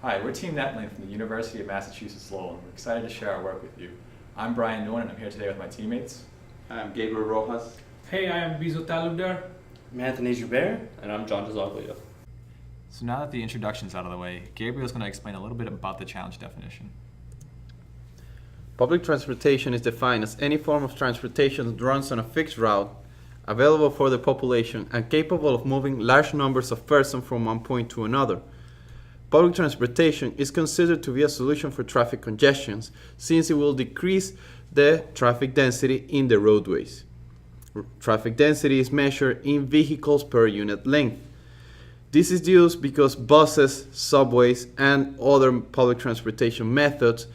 Hi, we're Team NetLane from the University of Massachusetts Lowell, and we're excited to share our work with you. I'm Brian Nguyen, and I'm here today with my teammates. I'm Gabriel Rojas. Hey, I am Bizo Talukdar. I'm Anthony Joubert. And I'm John Desaglia. So now that the introduction's out of the way, Gabriel's going to explain a little bit about the challenge definition. Public transportation is defined as any form of transportation that runs on a fixed route, available for the population, and capable of moving large numbers of persons from one point to another. Public transportation is considered to be a solution for traffic congestions, since it will decrease the traffic density in the roadways. Traffic density is measured in vehicles per unit length. This is used because buses, subways, and other public transportation methods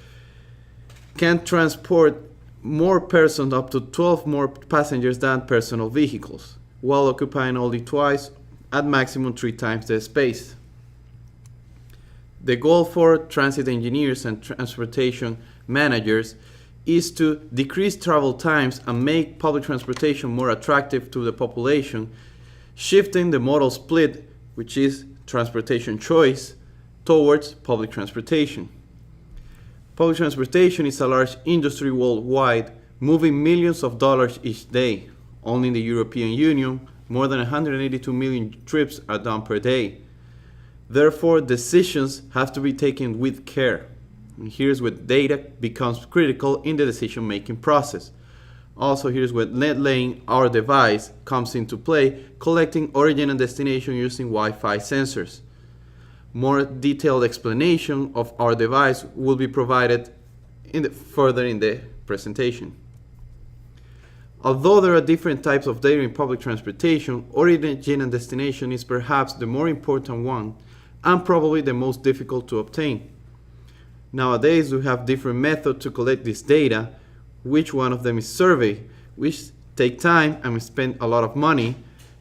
can transport more persons, up to 12 more passengers than personal vehicles, while occupying only twice, at maximum 3 times the space. The goal for transit engineers and transportation managers is to decrease travel times and make public transportation more attractive to the population, shifting the modal split, which is transportation choice, towards public transportation. Public transportation is a large industry worldwide, moving millions of dollars each day. Only in the European Union, more than 182 million trips are done per day. Therefore, decisions have to be taken with care. And here's where data becomes critical in the decision-making process. Also, here's where NetLane, our device, comes into play, collecting origin and destination using Wi-Fi sensors. More detailed explanation of our device will be provided further in the presentation. Although there are different types of data in public transportation, origin and destination is perhaps the more important one, and probably the most difficult to obtain. Nowadays, we have different methods to collect this data. Which one of them is survey, which take time and spend a lot of money.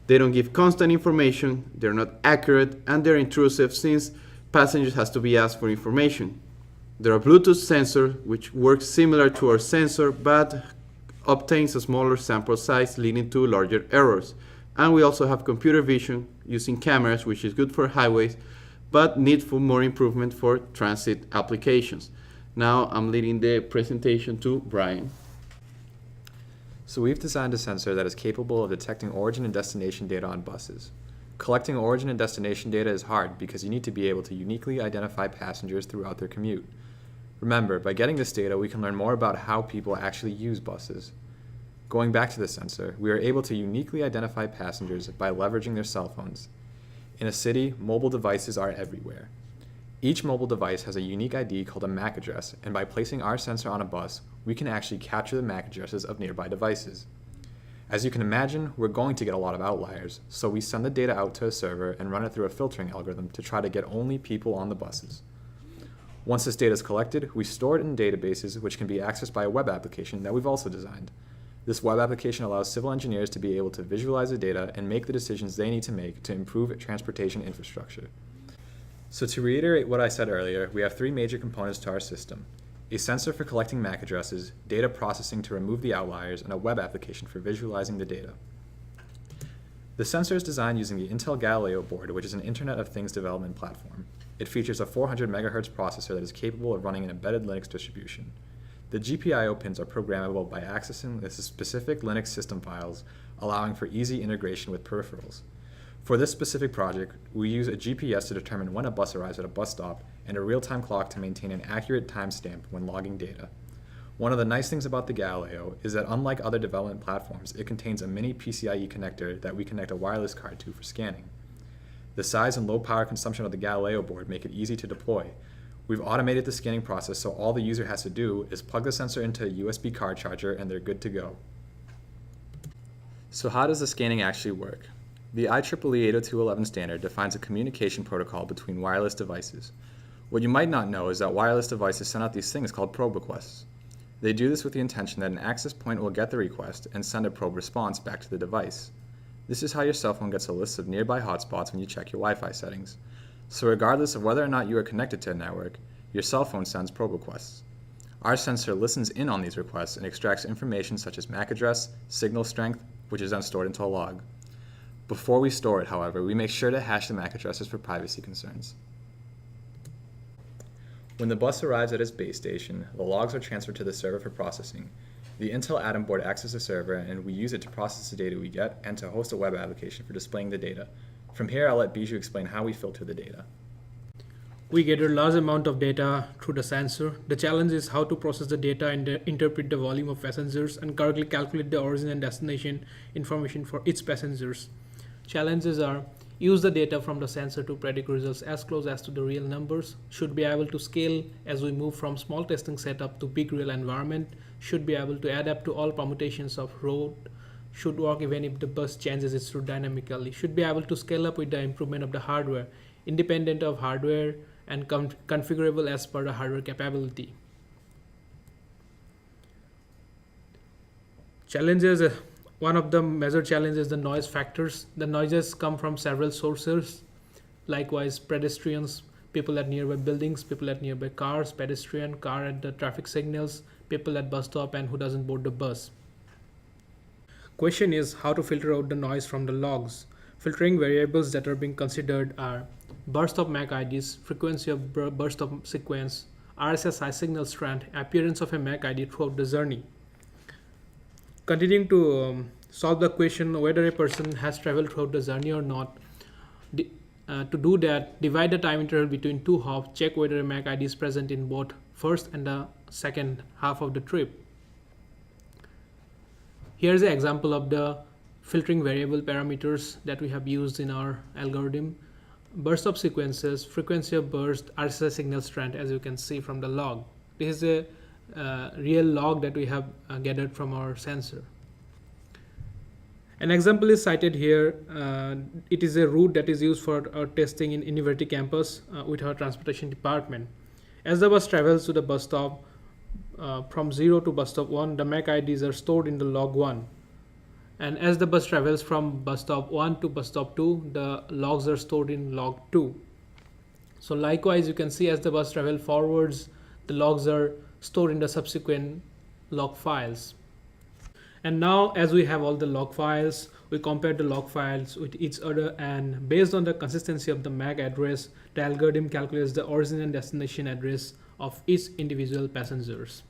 They don't give constant information, they're not accurate, and they're intrusive since passengers has to be asked for information. There are Bluetooth sensors, which work similar to our sensor, but obtains a smaller sample size, leading to larger errors. And we also have computer vision using cameras, which is good for highways, but need for more improvement for transit applications. Now I'm leading the presentation to Brian. So we've designed a sensor that is capable of detecting origin and destination data on buses. Collecting origin and destination data is hard because you need to be able to uniquely identify passengers throughout their commute. Remember, by getting this data, we can learn more about how people actually use buses. Going back to the sensor, we are able to uniquely identify passengers by leveraging their cell phones. In a city, mobile devices are everywhere. Each mobile device has a unique ID called a MAC address, and by placing our sensor on a bus, we can actually capture the MAC addresses of nearby devices. As you can imagine, we're going to get a lot of outliers, so we send the data out to a server and run it through a filtering algorithm to try to get only people on the buses. Once this data is collected, we store it in databases which can be accessed by a web application that we've also designed. This web application allows civil engineers to be able to visualize the data and make the decisions they need to make to improve transportation infrastructure. So to reiterate what I said earlier, we have 3 major components to our system: a sensor for collecting MAC addresses, data processing to remove the outliers, and a web application for visualizing the data. The sensor is designed using the Intel Galileo board, which is an Internet of Things development platform. It features a 400 MHz processor that is capable of running an embedded Linux distribution. The GPIO pins are programmable by accessing the specific Linux system files, allowing for easy integration with peripherals. For this specific project, we use a GPS to determine when a bus arrives at a bus stop and a real-time clock to maintain an accurate timestamp when logging data. One of the nice things about the Galileo is that unlike other development platforms, it contains a mini PCIe connector that we connect a wireless card to for scanning. The size and low power consumption of the Galileo board make it easy to deploy. We've automated the scanning process, so all the user has to do is plug the sensor into a USB card charger and they're good to go. So how does the scanning actually work? The IEEE 802.11 standard defines a communication protocol between wireless devices. What you might not know is that wireless devices send out these things called probe requests. They do this with the intention that an access point will get the request and send a probe response back to the device. This is how your cell phone gets a list of nearby hotspots when you check your Wi-Fi settings. So regardless of whether or not you are connected to a network, your cell phone sends probe requests. Our sensor listens in on these requests and extracts information such as MAC address, signal strength, which is then stored into a log. Before we store it, however, we make sure to hash the MAC addresses for privacy concerns. When the bus arrives at its base station, the logs are transferred to the server for processing. The Intel Atom board acts as a server, and we use it to process the data we get and to host a web application for displaying the data. From here, I'll let Bijou explain how we filter the data. We get a large amount of data through the sensor. The challenge is how to process the data and interpret the volume of passengers and correctly calculate the origin and destination information for each passengers. Challenges are use the data from the sensor to predict results as close as to the real numbers, should be able to scale as we move from small testing setup to big real environment, should be able to adapt to all permutations of road, should work even if the bus changes its route dynamically, should be able to scale up with the improvement of the hardware, independent of hardware and configurable as per the hardware capability. Challenges. One of the major challenges is the noise factors. The noises come from several sources. Likewise, pedestrians, people at nearby buildings, people at nearby cars, pedestrian, car at the traffic signals, people at bus stop and who doesn't board the bus. Question is how to filter out the noise from the logs. Filtering variables that are being considered are burst of MAC IDs, frequency of burst of sequence, RSSI signal strength, appearance of a MAC ID throughout the journey. Continuing to solve the question whether a person has traveled throughout the journey or not. To do that, divide the time interval between two hops, check whether a MAC ID is present in both first and the second half of the trip. Here's an example of the filtering variable parameters that we have used in our algorithm. Burst of sequences, frequency of burst, RSSI signal strength, as you can see from the log. This is a real log that we have gathered from our sensor. An example is cited here. It is a route that is used for our testing in University campus with our transportation department. As the bus travels to the bus stop, from 0 to bus stop 1, the MAC IDs are stored in the log 1. And as the bus travels from bus stop 1 to bus stop 2, the logs are stored in log 2. So likewise, you can see as the bus travels forwards, the logs are stored in the subsequent log files. And now as we have all the log files, we compare the log files with each other, and based on the consistency of the MAC address, the algorithm calculates the origin and destination address of each individual passengers.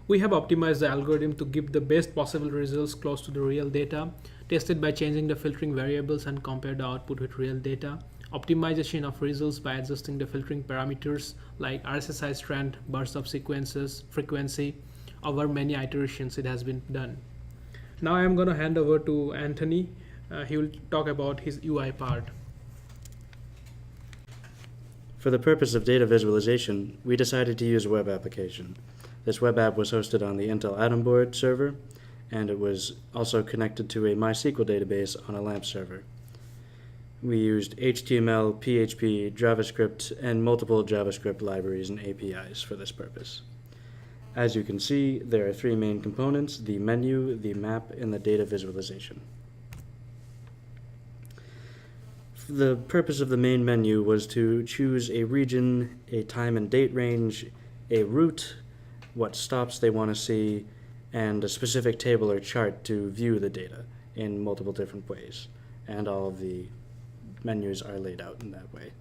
We have optimized the algorithm to give the best possible results close to the real data, tested by changing the filtering variables and compared the output with real data. Optimization of results by adjusting the filtering parameters like RSSI strength, burst of sequences, frequency. Over many iterations it has been done. Now I am going to hand over to Anthony. He will talk about his UI part. For the purpose of data visualization, we decided to use a web application. This web app was hosted on the Intel Atom board server, and it was also connected to a MySQL database on a LAMP server. We used HTML, PHP, JavaScript, and multiple JavaScript libraries and APIs for this purpose. As you can see, there are three main components: the menu, the map, and the data visualization. The purpose of the main menu was to choose a region, a time and date range, a route, what stops they want to see, and a specific table or chart to view the data in multiple different ways. And all of the menus are laid out in that way.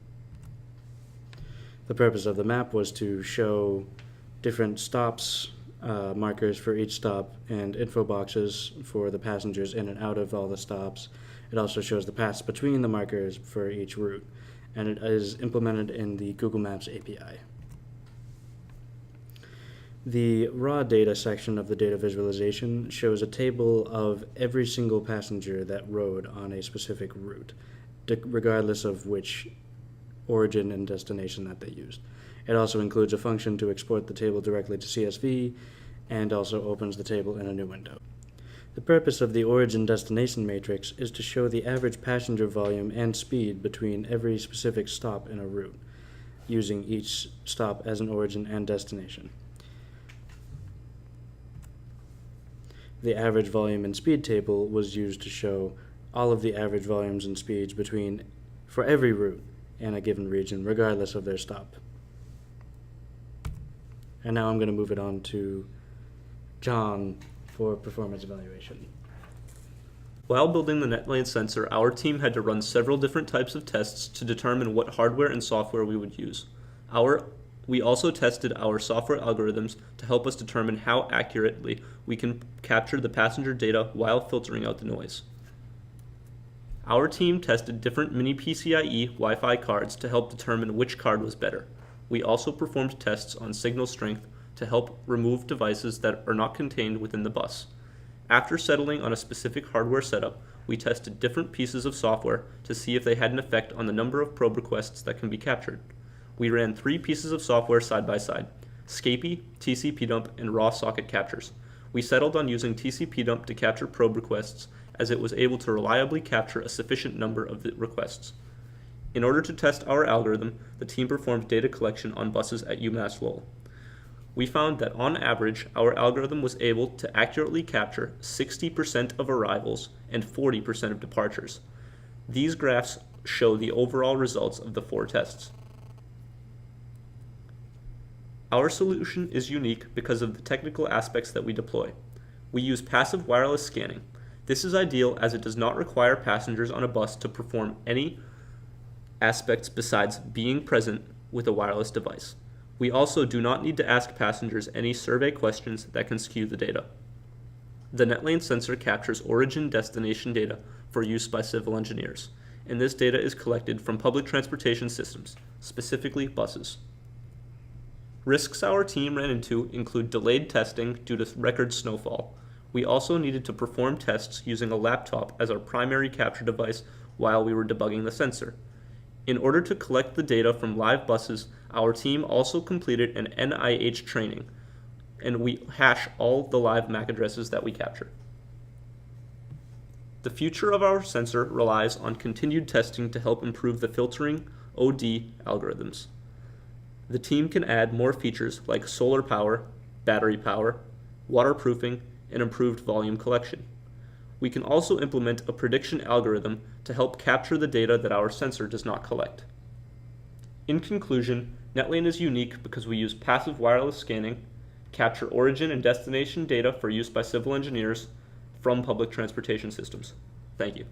The purpose of the map was to show different stops, markers for each stop, and info boxes for the passengers in and out of all the stops. It also shows the paths between the markers for each route, and it is implemented in the Google Maps API. The raw data section of the data visualization shows a table of every single passenger that rode on a specific route, regardless of which origin and destination that they used. It also includes a function to export the table directly to CSV, and also opens the table in a new window. The purpose of the origin destination matrix is to show the average passenger volume and speed between every specific stop in a route, using each stop as an origin and destination. The average volume and speed table was used to show all of the average volumes and speeds for every route in a given region, regardless of their stop. And now I'm going to move it on to John for performance evaluation. While building the NetLane sensor, our team had to run several different types of tests to determine what hardware and software we would use. Our We also tested our software algorithms to help us determine how accurately we can capture the passenger data while filtering out the noise. Our team tested different mini PCIe Wi-Fi cards to help determine which card was better. We also performed tests on signal strength to help remove devices that are not contained within the bus. After settling on a specific hardware setup, we tested different pieces of software to see if they had an effect on the number of probe requests that can be captured. We ran 3 pieces of software side by side: SCAPI, TCP-dump, and raw socket captures. We settled on using TCP-dump to capture probe requests, as it was able to reliably capture a sufficient number of the requests. In order to test our algorithm, the team performed data collection on buses at UMass Lowell. We found that on average, our algorithm was able to accurately capture 60% of arrivals and 40% of departures. These graphs show the overall results of the 4 tests. Our solution is unique because of the technical aspects that we deploy. We use passive wireless scanning. This is ideal as it does not require passengers on a bus to perform any aspects besides being present with a wireless device. We also do not need to ask passengers any survey questions that can skew the data. The NetLane sensor captures origin-destination data for use by civil engineers, and this data is collected from public transportation systems, specifically buses. Risks our team ran into include delayed testing due to record snowfall. We also needed to perform tests using a laptop as our primary capture device while we were debugging the sensor. In order to collect the data from live buses, our team also completed an NIH training, and we hash all the live MAC addresses that we capture. The future of our sensor relies on continued testing to help improve the filtering OD algorithms. The team can add more features like solar power, battery power, waterproofing, and improved volume collection. We can also implement a prediction algorithm to help capture the data that our sensor does not collect. In conclusion, NetLane is unique because we use passive wireless scanning, capture origin and destination data for use by civil engineers from public transportation systems. Thank you.